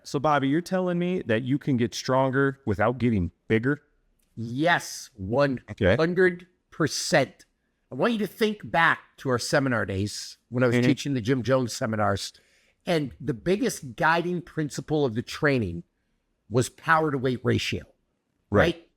So Bobby, you're telling me that you can get stronger without getting bigger? Yes, 100%. I want you to think back to our seminar days when I was teaching the Jim Jones seminars. And the biggest guiding principle of the training was power to weight ratio, right?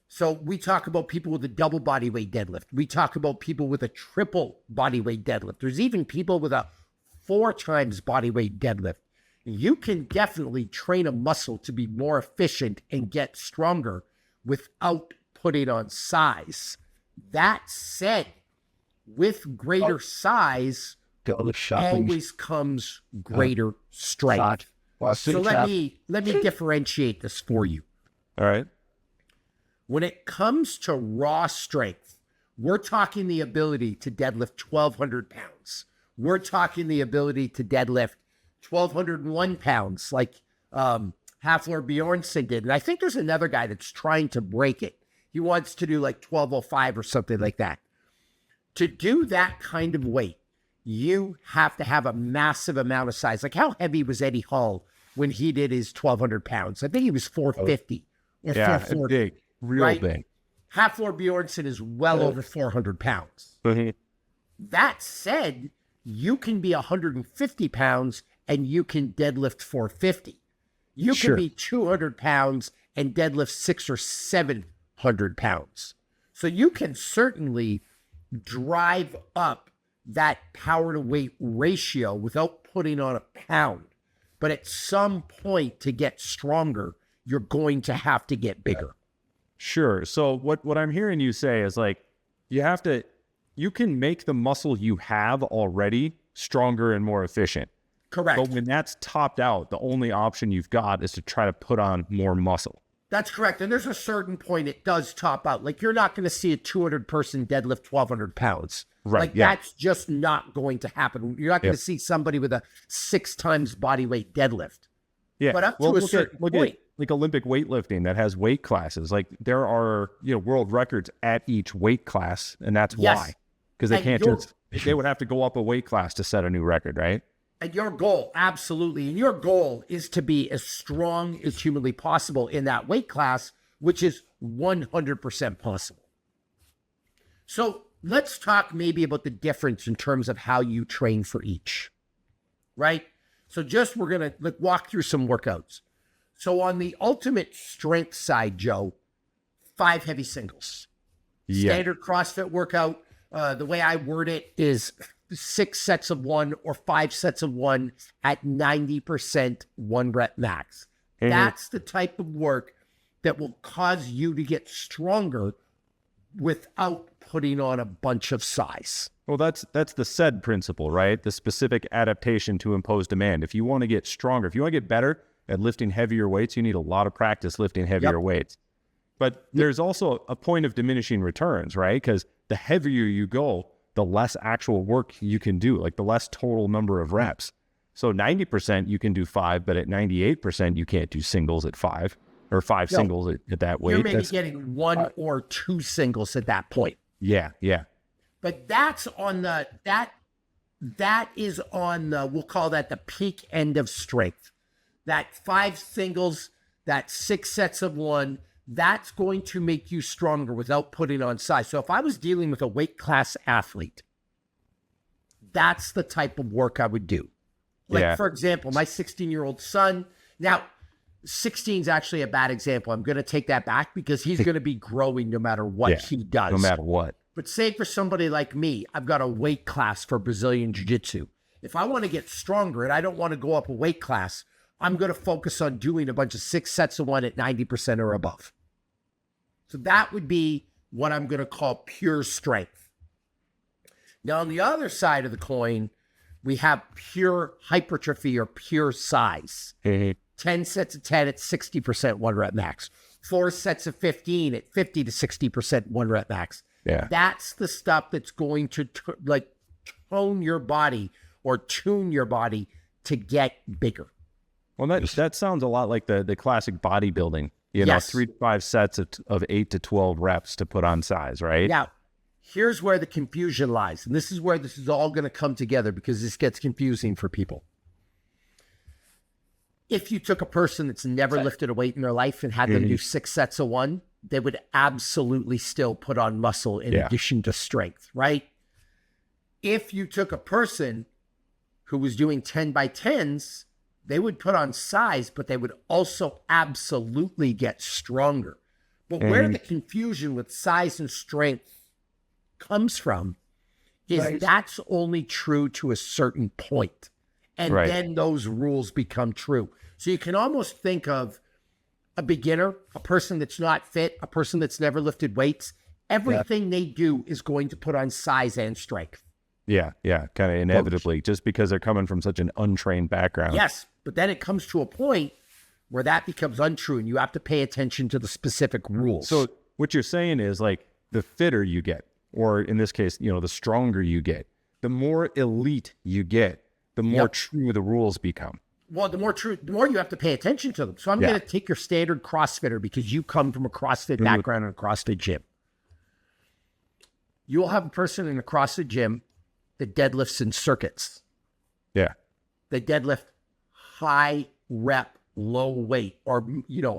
So we talk about people with a double body weight deadlift. We talk about people with a triple body weight deadlift. There's even people with a 4 times body weight deadlift. You can definitely train a muscle to be more efficient and get stronger without putting on size. That said, with greater size always comes greater strength. So let me differentiate this for you. All right. When it comes to raw strength, we're talking the ability to deadlift 1,200 pounds. We're talking the ability to deadlift 1,201 pounds like Hafler Bjornsson did. And I think there's another guy that's trying to break it. He wants to do like 1,205 or something like that. To do that kind of weight, you have to have a massive amount of size. Like how heavy was Eddie Hall when he did his 1,200 pounds? I think he was 450 or 440. Big, real big. Hafler Bjornsson is well over 400 pounds. That said, you can be 150 pounds and you can deadlift 450. You can be 200 pounds and deadlift 600 or 700 pounds. So you can certainly drive up that power to weight ratio without putting on a pound. But at some point to get stronger, you're going to have to get bigger. Sure. So what I'm hearing you say is like, you can make the muscle you have already stronger and more efficient. Correct. But when that's topped out, the only option you've got is to try to put on more muscle. That's correct. And there's a certain point it does top out. Like you're not going to see a 200 person deadlift 1,200 pounds. Right. Like that's just not going to happen. You're not going to see somebody with a 6 times body weight deadlift. Yeah. But up to a certain point. Like Olympic weightlifting that has weight classes. Like there are, world records at each weight class. And that's why. Because they would have to go up a weight class to set a new record, right? And your goal, absolutely. And your goal is to be as strong as humanly possible in that weight class, which is 100% possible. So let's talk maybe about the difference in terms of how you train for each, right? So we're going to walk through some workouts. So on the ultimate strength side, Joe, 5 heavy singles. Standard CrossFit workout. The way I word it is 6 sets of 1 or 5 sets of 1 at 90% 1 rep max. That's the type of work that will cause you to get stronger without putting on a bunch of size. Well, that's the SAID principle, right? The specific adaptation to impose demand. If you want to get stronger, if you want to get better at lifting heavier weights, you need a lot of practice lifting heavier weights. But there's also a point of diminishing returns, right? Because the heavier you go, the less actual work you can do, like the less total number of reps. So 90% you can do 5, but at 98% you can't do singles at 5 or 5 singles at that weight. You're maybe getting 1 or 2 singles at that point. Yeah. But that's on that is on the, we'll call that the peak end of strength. That 5 singles, that 6 sets of 1, that's going to make you stronger without putting on size. So if I was dealing with a weight class athlete, that's the type of work I would do. For example, my 16-year-old son. Now, 16 is actually a bad example. I'm going to take that back because he's going to be growing no matter what he does. No matter what. But say for somebody like me, I've got a weight class for Brazilian Jiu-Jitsu. If I want to get stronger and I don't want to go up a weight class, I'm going to focus on doing a bunch of 6 sets of 1 at 90% or above. So that would be what I'm going to call pure strength. Now, on the other side of the coin, we have pure hypertrophy or pure size. 10 sets of 10 at 60% 1 rep max. 4 sets of 15 at 50 to 60% 1 rep max. Yeah. That's the stuff that's going to tone your body or tune your body to get bigger. Well, that sounds a lot like the classic bodybuilding. 3 to 5 sets of 8 to 12 reps to put on size, right? Now, here's where the confusion lies. And this is where this is all going to come together because this gets confusing for people. If you took a person that's never lifted a weight in their life and had them do 6 sets of 1, they would absolutely still put on muscle in addition to strength, right? If you took a person who was doing 10 by 10s, they would put on size, but they would also absolutely get stronger. But where the confusion with size and strength comes from is that's only true to a certain point. And then those rules become true. So you can almost think of a beginner, a person that's not fit, a person that's never lifted weights. Everything they do is going to put on size and strength. Yeah, kind of inevitably, just because they're coming from such an untrained background. Yes, but then it comes to a point where that becomes untrue and you have to pay attention to the specific rules. So what you're saying is like the fitter you get, or in this case, the stronger you get, the more elite you get, the more true the rules become. Well, the more you have to pay attention to them. So I'm going to take your standard CrossFitter because you come from a CrossFit background and a CrossFit gym. You will have a person in a CrossFit gym that deadlifts in circuits. Yeah. They deadlift high rep, low weight, or,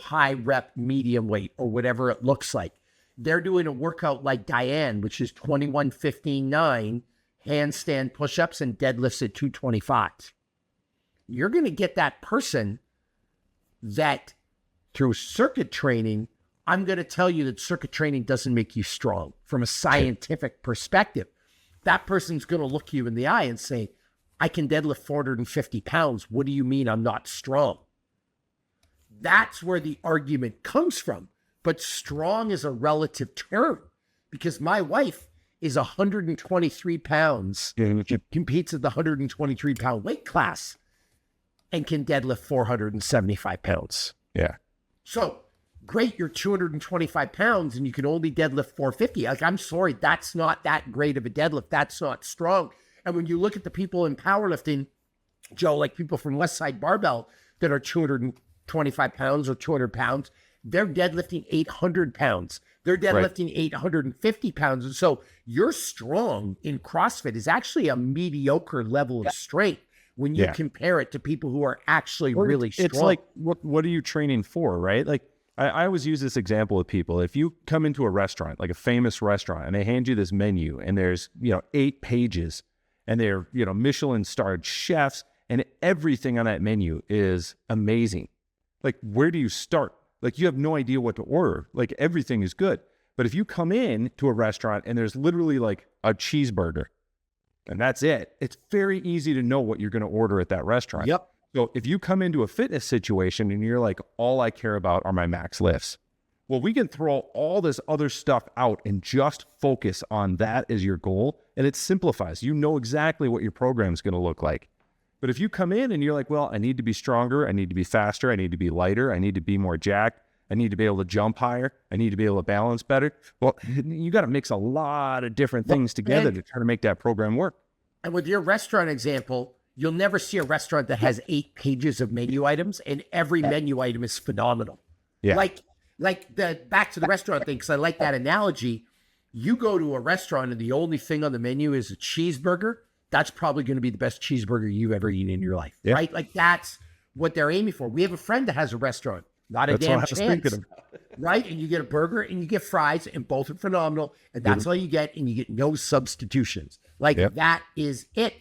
high rep, medium weight, or whatever it looks like. They're doing a workout like Diane, which is 21, 15, 9, handstand push-ups and deadlifts at 225. You're going to get that person that through circuit training, I'm going to tell you that circuit training doesn't make you strong from a scientific perspective. That person's going to look you in the eye and say, I can deadlift 450 pounds. What do you mean I'm not strong? That's where the argument comes from. But strong is a relative term because my wife is 123 pounds. She competes at the 123 pound weight class and can deadlift 475 pounds. Yeah. So great, you're 225 pounds and you can only deadlift 450. Like, I'm sorry, that's not that great of a deadlift. That's not strong. And when you look at the people in powerlifting, Joe, like people from Westside Barbell that are 225 pounds or 200 pounds, they're deadlifting 800 pounds. They're deadlifting 850 pounds. And so your strong in CrossFit is actually a mediocre level of strength when you compare it to people who are actually really strong. It's like, what are you training for, right? Like, I always use this example with people. If you come into a restaurant, like a famous restaurant, and they hand you this menu and there's, 8 pages and they're, Michelin-starred chefs and everything on that menu is amazing. Like, where do you start? Like, you have no idea what to order. Like, everything is good. But if you come in to a restaurant and there's literally like a cheeseburger and that's it, it's very easy to know what you're going to order at that restaurant. Yep. So if you come into a fitness situation and you're like, all I care about are my max lifts. Well, we can throw all this other stuff out and just focus on that as your goal. And it simplifies. You know exactly what your program is going to look like. But if you come in and you're like, well, I need to be stronger, I need to be faster, I need to be lighter, I need to be more jacked, I need to be able to jump higher, I need to be able to balance better. Well, you got to mix a lot of different things together to try to make that program work. And with your restaurant example, you'll never see a restaurant that has 8 pages of menu items and every menu item is phenomenal. Yeah. Like the back to the restaurant thing, because I like that analogy. You go to a restaurant and the only thing on the menu is a cheeseburger. That's probably going to be the best cheeseburger you've ever eaten in your life, right? Like, that's what they're aiming for. We have a friend that has a restaurant. Not a damn chance, right? And you get a burger and you get fries and both are phenomenal. And that's all you get. And you get no substitutions. Like, that is it.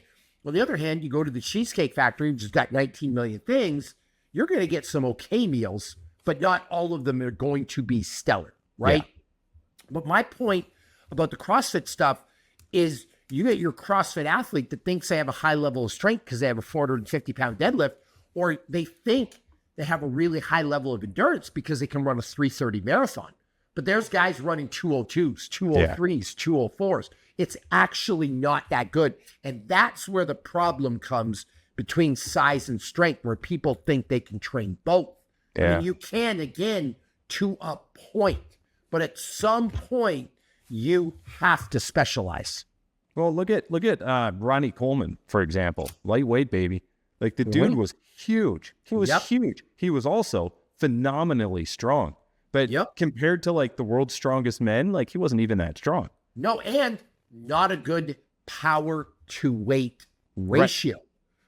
On the other hand, you go to the Cheesecake Factory, which has got 19 million things. You're going to get some okay meals, but not all of them are going to be stellar, right? Yeah. But my point about the CrossFit stuff is you get your CrossFit athlete that thinks they have a high level of strength because they have a 450 pound deadlift, or they think they have a really high level of endurance because they can run a 3:30 marathon. But there's guys running 2:02s, 2:03s, 2:04s. It's actually not that good. And that's where the problem comes between size and strength, where people think they can train both. Yeah. And you can, again, to a point. But at some point, you have to specialize. Well, look at Ronnie Coleman, for example. Lightweight, baby. Like, the dude was huge. He was huge. He was also phenomenally strong. But compared to like the world's strongest men, like, he wasn't even that strong. No, and not a good power to weight ratio.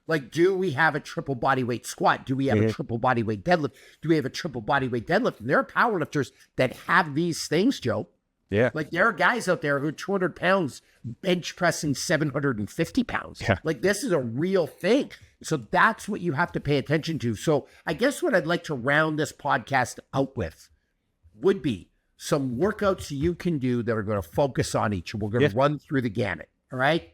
Like, do we have a triple body weight squat? Do we have a triple body weight deadlift? Do we have a triple body weight deadlift? And there are powerlifters that have these things, Joe. Yeah. Like, there are guys out there who are 200 pounds bench pressing 750 pounds. Yeah. Like, this is a real thing. So that's what you have to pay attention to. So I guess what I'd like to round this podcast out with would be some workouts you can do that are going to focus on each. We're going to run through the gamut. All right.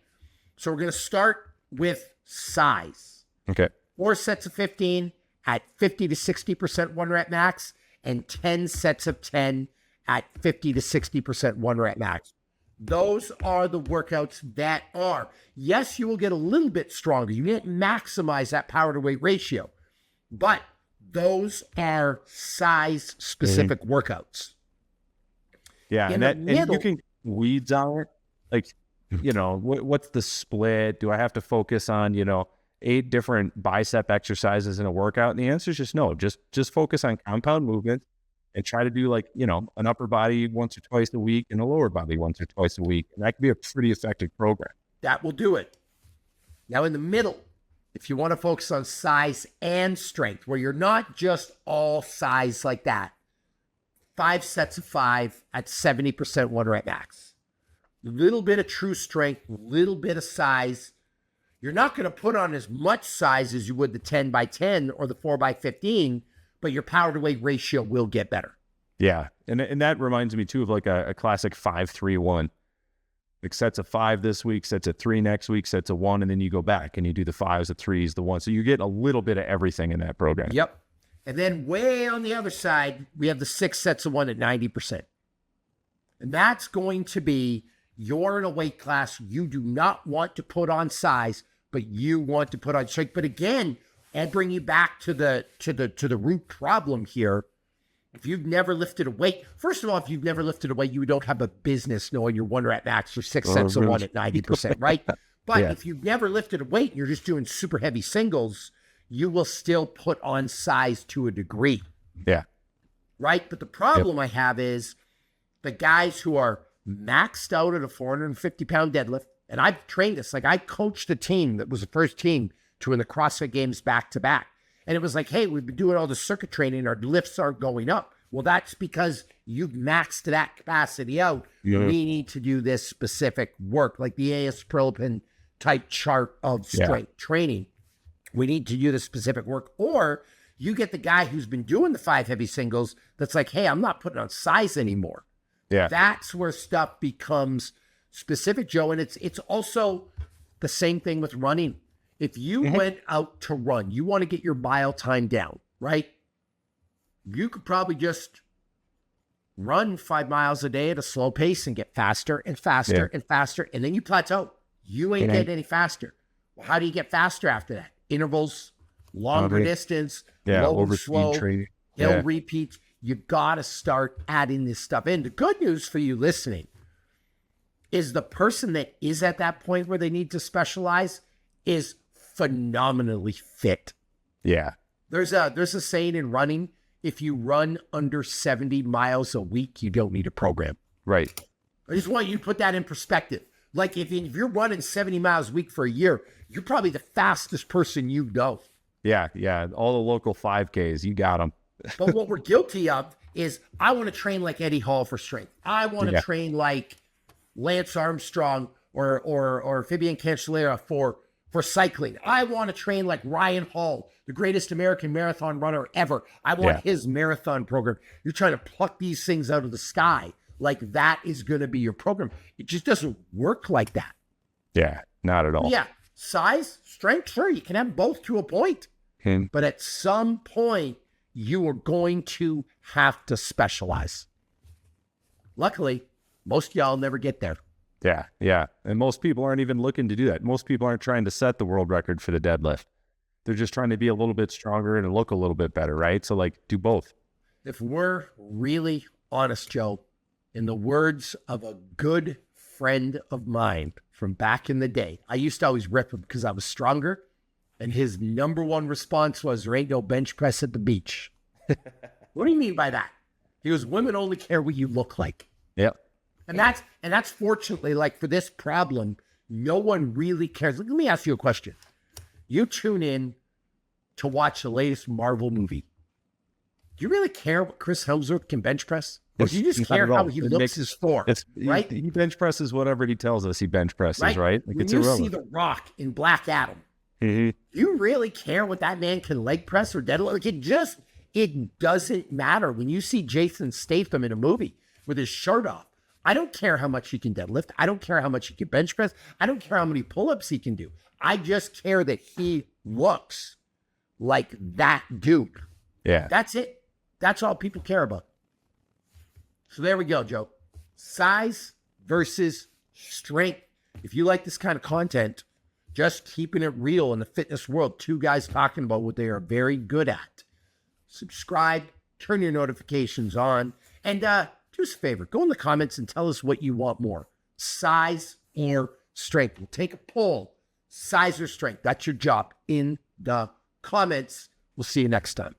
So we're going to start with size. Okay. 4 sets of 15 at 50 to 60% one rep max, and 10 sets of 10 at 50 to 60% one rep max. Those are the workouts that are, yes, you will get a little bit stronger. You can't maximize that power to weight ratio, but those are size specific workouts. Yeah. And you can weeds on it. Like, what's the split? Do I have to focus on, 8 different bicep exercises in a workout? And the answer is just no. Just focus on compound movement and try to do an upper body once or twice a week and a lower body once or twice a week. And that can be a pretty effective program. That will do it. Now in the middle, if you want to focus on size and strength, where you're not just all size like that, 5 sets of 5 at 70% one rep max. Little bit of true strength, little bit of size. You're not going to put on as much size as you would the 10 by 10 or the 4 by 15, but your power to weight ratio will get better. Yeah. And that reminds me too of like a classic 5-3-1. Like sets of 5 this week, sets of 3 next week, sets of 1, and then you go back and you do the 5s, the 3s, the 1s. So you get a little bit of everything in that program. Yep. And then way on the other side, we have the 6 sets of 1 at 90%. And that's going to be, you're in a weight class you do not want to put on size, but you want to put on strength. But again, and bring you back to the root problem here. If you've never lifted a weight, first of all, if you've never lifted a weight, you don't have a business knowing you're 1 rep max or 6 sets of 1 at 90%, right? But if you've never lifted a weight and you're just doing super heavy singles, you will still put on size to a degree. Yeah. Right? But the problem I have is the guys who are maxed out at a 450-pound deadlift, and I've trained this. Like, I coached a team that was the first team to win the CrossFit Games back-to-back. And it was like, hey, we've been doing all the circuit training. Our lifts aren't going up. Well, that's because you've maxed that capacity out. We need to do this specific work, like the A.S. Prilipin type chart of strength training. We need to do the specific work. Or you get the guy who's been doing the 5 heavy singles that's like, hey, I'm not putting on size anymore. Yeah. That's where stuff becomes specific, Joe. And it's also the same thing with running. If you went out to run, you want to get your mile time down, right? You could probably just run 5 miles a day at a slow pace and get faster and faster and faster. And then you plateau. You ain't getting any faster. Well, how do you get faster after that? Intervals, longer distance, low and slow, training. Hill repeats. You got to start adding this stuff in. The good news for you listening is the person that is at that point where they need to specialize is phenomenally fit. Yeah. There's a saying in running, if you run under 70 miles a week, you don't need a program. Right. I just want you to put that in perspective. Like if you're running 70 miles a week for a year, you're probably the fastest person you know. Yeah. Yeah. All the local 5Ks, you got them. But what we're guilty of is I want to train like Eddie Hall for strength. I want to train like Lance Armstrong or Fabian Cancellara for cycling. I want to train like Ryan Hall, the greatest American marathon runner ever. I want his marathon program. You're trying to pluck these things out of the sky. Like that is going to be your program. It just doesn't work like that. Yeah, not at all. Yeah. Size, strength, sure, you can have both to a point. But at some point, you are going to have to specialize. Luckily, most of y'all never get there. Yeah, yeah. And most people aren't even looking to do that. Most people aren't trying to set the world record for the deadlift. They're just trying to be a little bit stronger and look a little bit better, right? So like do both. If we're really honest, Joe, in the words of a good friend of mine from back in the day, I used to always rip him because I was stronger. And his number one response was, there ain't no bench press at the beach. What do you mean by that? He goes, women only care what you look like. Yep. And that's fortunately, like for this problem, no one really cares. Let me ask you a question. You tune in to watch the latest Marvel movie. Do you really care what Chris Hemsworth can bench press? Or do you just care how he looks as Thor? Right? He bench presses whatever he tells us he bench presses, right? Like, when it's you irrelevant. see The Rock in Black Adam, you really care what that man can leg press or deadlift? Like, it doesn't matter. When you see Jason Statham in a movie with his shirt off, I don't care how much he can deadlift. I don't care how much he can bench press. I don't care how many pull-ups he can do. I just care that he looks like that dude. Yeah. That's it. That's all people care about. So there we go, Joe. Size versus strength. If you like this kind of content, just keeping it real in the fitness world, two guys talking about what they are very good at. Subscribe, turn your notifications on, and do us a favor. Go in the comments and tell us what you want more. Size or strength. We'll take a poll. Size or strength. That's your job in the comments. We'll see you next time.